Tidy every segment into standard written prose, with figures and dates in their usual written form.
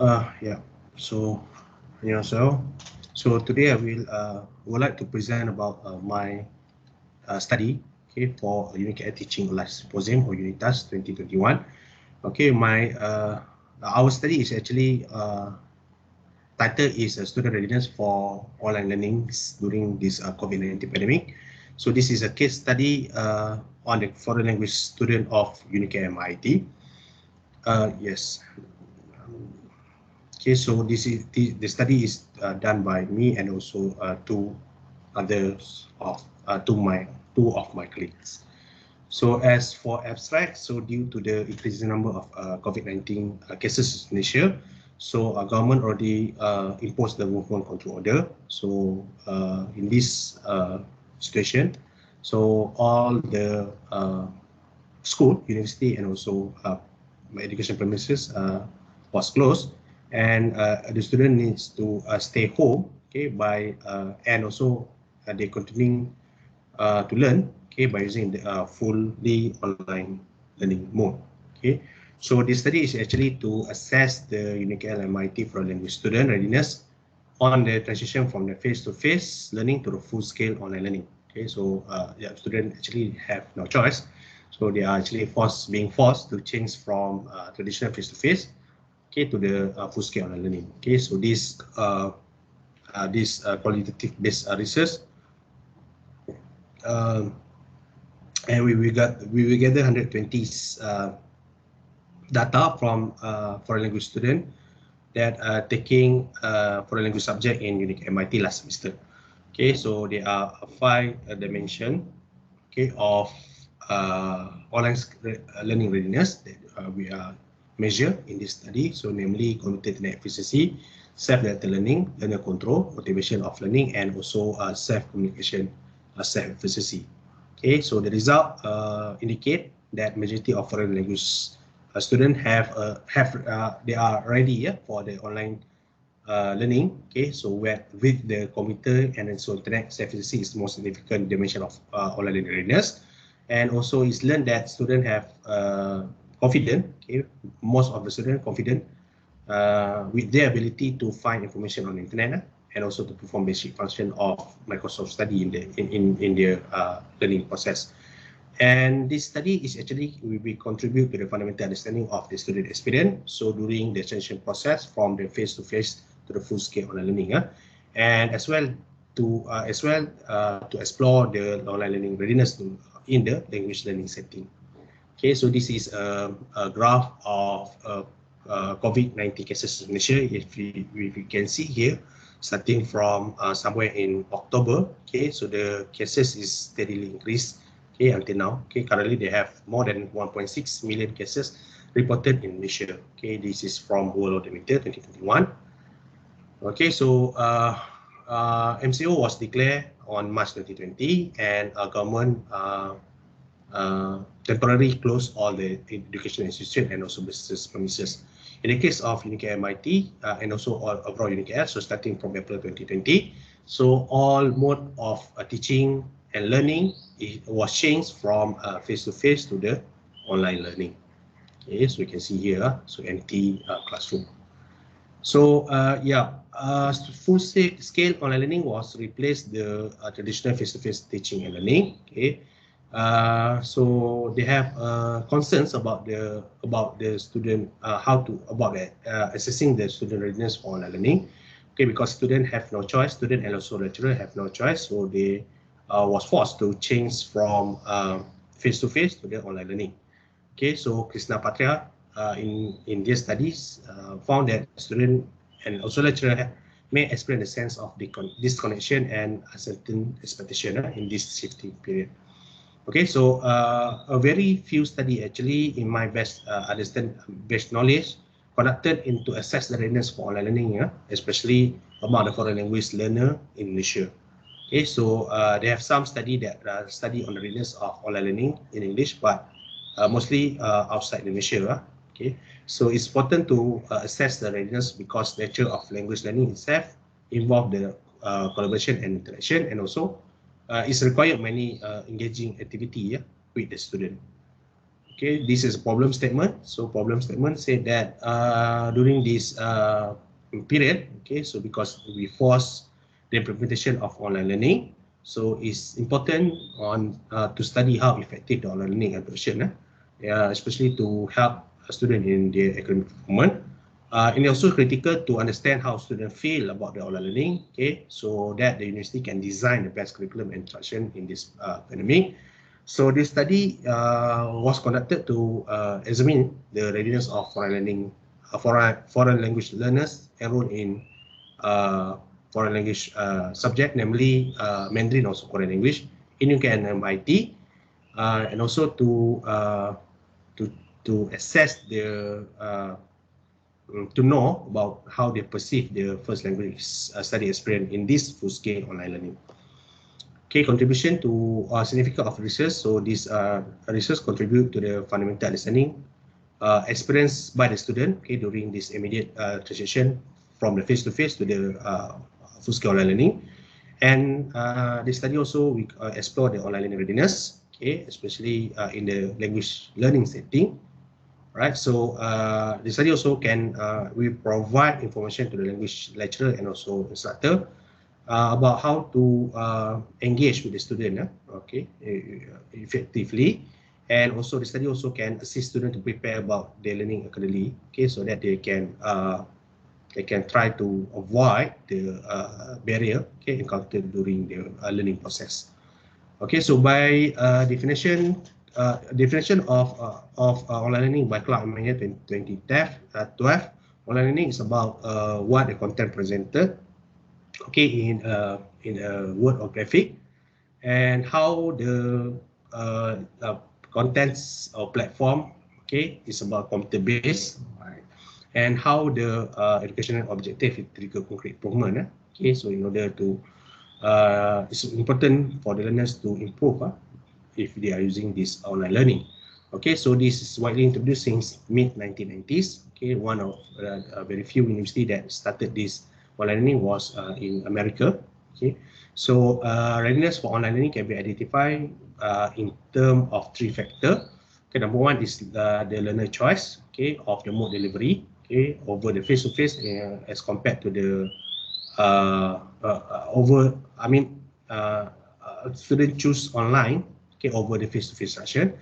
Yeah. So, so today I would like to present about my study, okay, for UniKL Teaching Online Symposium or UNITAS 2021. Okay, our study is actually title is Student Readiness for Online Learning during this COVID-19 pandemic. So this is a case study on the foreign language student of UniKL MIIT. Yes. Okay, so this is the study is done by me and also two of my colleagues. So as for abstract, so due to the increasing number of COVID-19 cases in Malaysia, so our government already imposed the movement control order. So in this situation, so all the school, university, and also my education premises was closed, and the student needs to stay home, okay, and also they continuing to learn, okay, by using the fully online learning mode. Okay, so this study is actually to assess the UniKL MIIT for language student readiness on the transition from the face-to-face learning to the full-scale online learning. Okay, so yeah, students actually have no choice, so they are actually being forced to change from traditional face-to-face, okay, to the full-scale online learning. Okay, so this qualitative-based research. Um, and we will gather 120 data from foreign language student that are taking foreign language subject in UniKL MIIT last semester. Okay, so there are 5 dimensions, okay, of online learning readiness that we are measure in this study. So namely cognitive efficiency, self-directed learning, learner control, motivation of learning, and also self-communication, self-efficiency. Okay, so the result indicate that majority of foreign language students they are ready, yeah, for the online learning. Okay, so with the computer and also internet, self-efficiency is the most significant dimension of online learning readiness, and also it's learned that students have confident. Okay, most of the students confident with their ability to find information on the internet and also to perform basic function of Microsoft study in their learning process. And this study is actually will contribute to the fundamental understanding of the student experience. So during the transition process from the face-to-face to the full-scale online learning, and as well to explore the online learning readiness in the language learning setting. Okay, so this is a graph of COVID-19 cases in Malaysia. If we can see here, starting from somewhere in October. Okay, so the cases is steadily increased. Okay, until now. Okay, currently they have more than 1.6 million cases reported in Malaysia. Okay, this is from World Odometer 2021. Okay, so MCO was declared on March 2020, and our government temporarily close all the education institutions and also business premises. In the case of UniKL MIIT and also all overall UniKL, so starting from April 2020, so all mode of teaching and learning was changed from face-to-face to the online learning. Okay, so you can see here, so empty classroom. So full-scale online learning was replaced the traditional face-to-face teaching and learning. Okay, so they have concerns about the student assessing the student readiness for online learning. Okay, because student have no choice, student and also lecturer have no choice, so they was forced to change from face-to-face to the online learning. Okay, so Krishna Patria in their studies found that student and also lecturer may experience a sense of disconnection and a certain expectation in this shifting period. Okay, so a very few study actually, in my best knowledge, conducted into assess the readiness for online learning, especially among the foreign language learner in Malaysia. Okay, so they have some study that study on the readiness of online learning in English, but mostly outside Malaysia. Okay, so it's important to assess the readiness because the nature of language learning itself involve the collaboration and interaction, and also it's required many engaging activity with the student. Okay, this is a problem statement. So problem statement said that during this period, okay, so because we force the implementation of online learning, so it's important to study how effective the online learning adoption, especially to help a student in their academic performance. And also critical to understand how students feel about the online learning, okay, so that the university can design the best curriculum and instruction in this pandemic. So this study was conducted to examine the readiness of foreign learning, foreign language learners enrolled in foreign language subject, namely Mandarin, also Korean language, in UniKL and MIIT, and also to assess their to know about how they perceive their first language study experience in this full-scale online learning. Okay, contribution to significance of research. So this research contribute to the fundamental understanding experienced by the student, okay, during this immediate transition from the face-to-face to the full-scale online learning. And the study also we explore the online learning readiness, okay, especially in the language learning setting. Right, so the study also can we provide information to the language lecturer and also instructor about how to engage with the student, okay, effectively, and also the study also can assist students to prepare about their learning academically, okay, so that they can try to avoid the barrier, okay, encountered during the learning process. Okay, so by definition of online learning by Clark and Meyer 2012, online learning is about what the content presented, okay, in a word or graphic, and how the contents or platform, okay, is about computer based, right, and how the educational objective is trigger concrete improvement. Okay, so in order to it's important for the learners to improve if they are using this online learning. Okay, so this is widely introduced since mid-1990s. Okay, one of very few university that started this online learning was in America. Okay, so readiness for online learning can be identified in terms of three factors. Okay, number one is the learner choice, okay, of the mode delivery, okay, over the face-to-face as compared to the student choose online, okay, over the face-to-face session.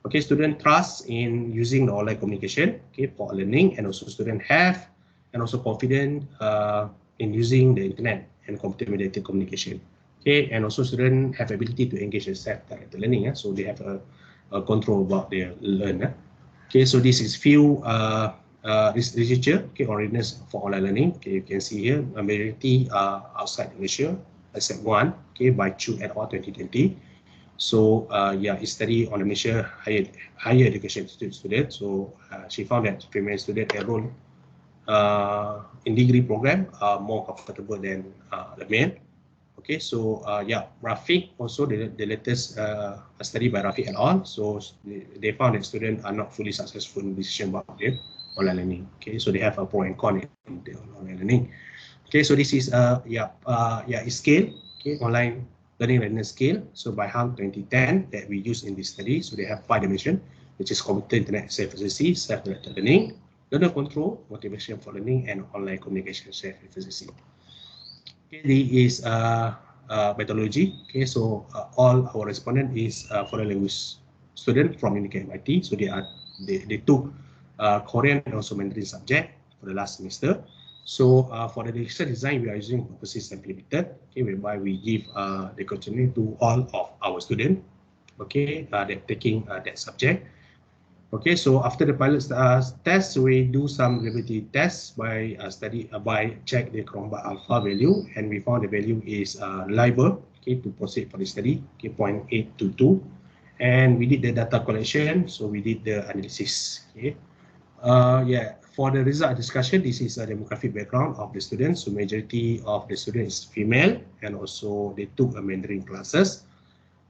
Okay, student trust in using the online communication, okay, for learning, and also student have and also confident in using the internet and computer mediated communication. Okay, and also student have ability to engage in self-directed learning, so they have a control about their learn. Okay, so this is few this literature, okay, on readiness for online learning. Okay, you can see here a majority outside Malaysia, except one, okay, by Chu et al. 2020. So yeah, it's study on the Malaysia higher education student. So she found that female students enrolled in degree program are more comfortable than the male. Okay, so yeah, Rafiq also the latest study by Rafiq et al. So they found that students are not fully successful in decision about their online learning. Okay, so they have a pro and con in the online learning. Okay, so this is scale, okay, online learning readiness scale. So by HAM 2010 that we use in this study. So they have 5 dimensions, which is computer internet self-efficacy, self-directed learning, learner control, motivation for learning, and online communication self-efficacy. Okay, this is methodology. Okay, so all our respondent is foreign language student from UniKL MIIT. So they took Korean and also Mandarin subject for the last semester. So for the research design, we are using purposes and limited, okay, whereby we give the opportunity to all of our students, okay, that taking that subject. Okay, so after the pilot test, we do some reliability tests by check the Chromebook alpha value, and we found the value is reliable, okay, to proceed for the study, okay, 0.822, and we did the data collection, so we did the analysis. Okay, yeah, for the result discussion, this is a demographic background of the students. So majority of the students is female, and also they took a Mandarin classes.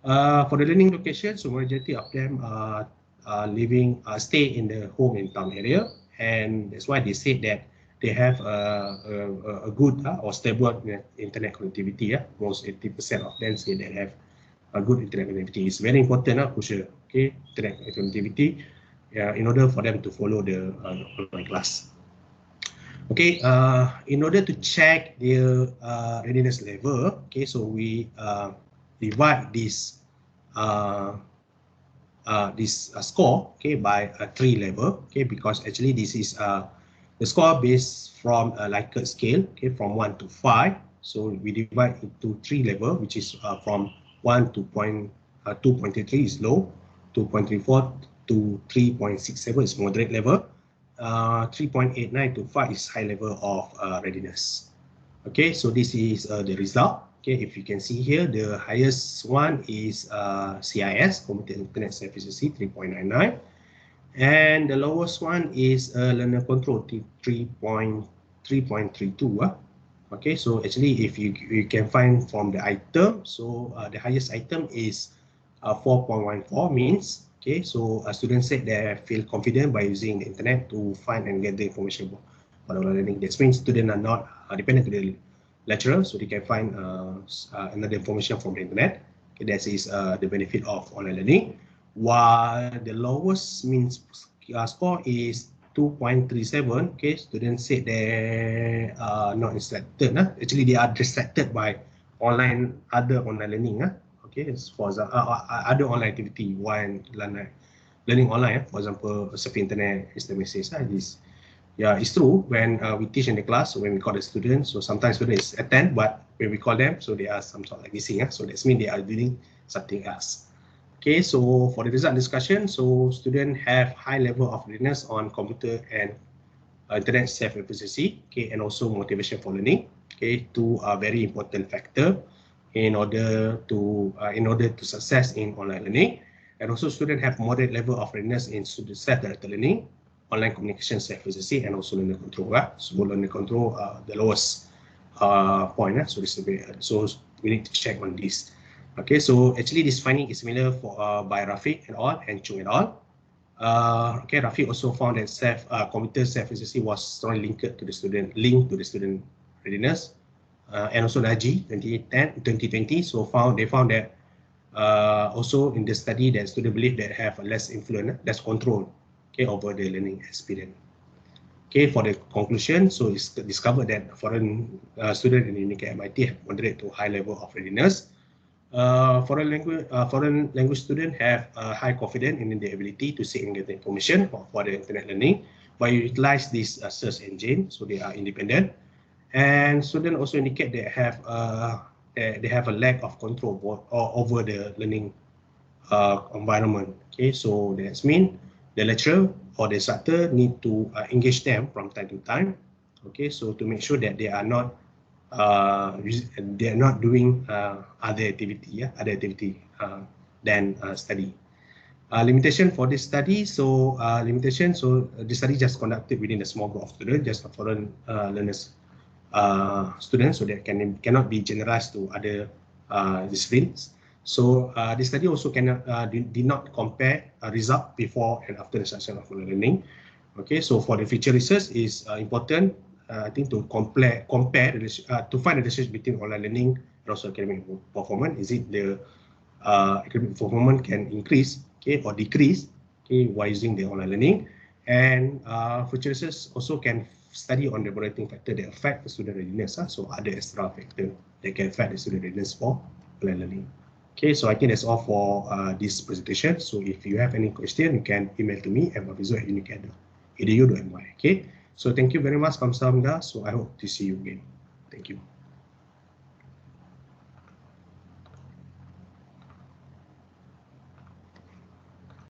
For the learning location, so majority of them stay in the home in town area, and that's why they said that they have a good or stable internet connectivity. Most 80% of them say they have a good internet connectivity. It's very important, crucial. Okay, internet connectivity. in order for them to follow the online class. Okay, in order to check their readiness level, okay, so we divide this score, okay, by a 3 level, okay, because actually this is the score based from a Likert scale, okay, from 1 to 5. So we divide into 3 level, which is from 1 to 2.33 is low, 2.34 to 3.67 is moderate level, 3.89 to 5 is high level of readiness. Okay, so this is the result. Okay, if you can see here, the highest one is CIS, Computer Internet Self-Efficacy, 3.99. And the lowest one is learner control, 3.32. Okay, so actually if you can find from the item, so the highest item is 4.14 means, okay, so a student said they feel confident by using the internet to find and get the information about online learning. That means students are not dependent to the lecturer, so they can find another information from the internet. Okay, that is the benefit of online learning. While the lowest means score is 2.37. Okay, students said they are not distracted. Actually, they are distracted by other online learning. Okay, for other online activity while learning online. For example, surfing internet, instant message. This, yeah, it's true. When we teach in the class, when we call the students, so sometimes students attend, but when we call them, so they are some sort of like missing. So that means they are doing something else. Okay, so for the result discussion, so students have high level of readiness on computer and internet self-efficacy, okay, and also motivation for learning. Okay, two are very important factor in order to success in online learning. And also students have moderate level of readiness in self-directed learning, online communication self-efficacy, and also learner control. So learner control the lowest point. So this is so we need to check on this. Okay, so actually this finding is similar for by Rafiq et al. And Chung et al. Okay, Rafiq also found that computer self-efficacy was strongly linked to the student readiness, and also Naji 2020. So they found that also in the study that students believe that have less influence, less control, okay, over the learning experience. Okay, for the conclusion, so it's discovered that foreign students in UniKL MIIT have moderate to high level of readiness. Foreign language students have high confidence in their ability to seek and get information for the internet learning by utilize this search engine, so they are independent. And students also indicate they have a lack of control over the learning environment. Okay, so that means the lecturer or the instructor need to engage them from time to time. Okay, so to make sure that they are not doing other activity than study. Limitation for this study. So the study just conducted within a small group of students, just foreign learners students, so that cannot be generalized to other disciplines. So the study also did not compare result before and after the session of learning. Okay, so for the future research is important, I think, to compare to find the relationship between online learning and also academic performance. Is it the academic performance can increase, okay, or decrease, okay, while using the online learning? And future research also can study on the moderating factor that affect the student readiness. So other extra factor that can affect the student readiness for online learning. Okay, so I think that's all for this presentation. So if you have any question, you can email to me at hafizul@unikl.edu.my. Okay, so thank you very much, Kamsahamnida. So I hope to see you again. Thank you.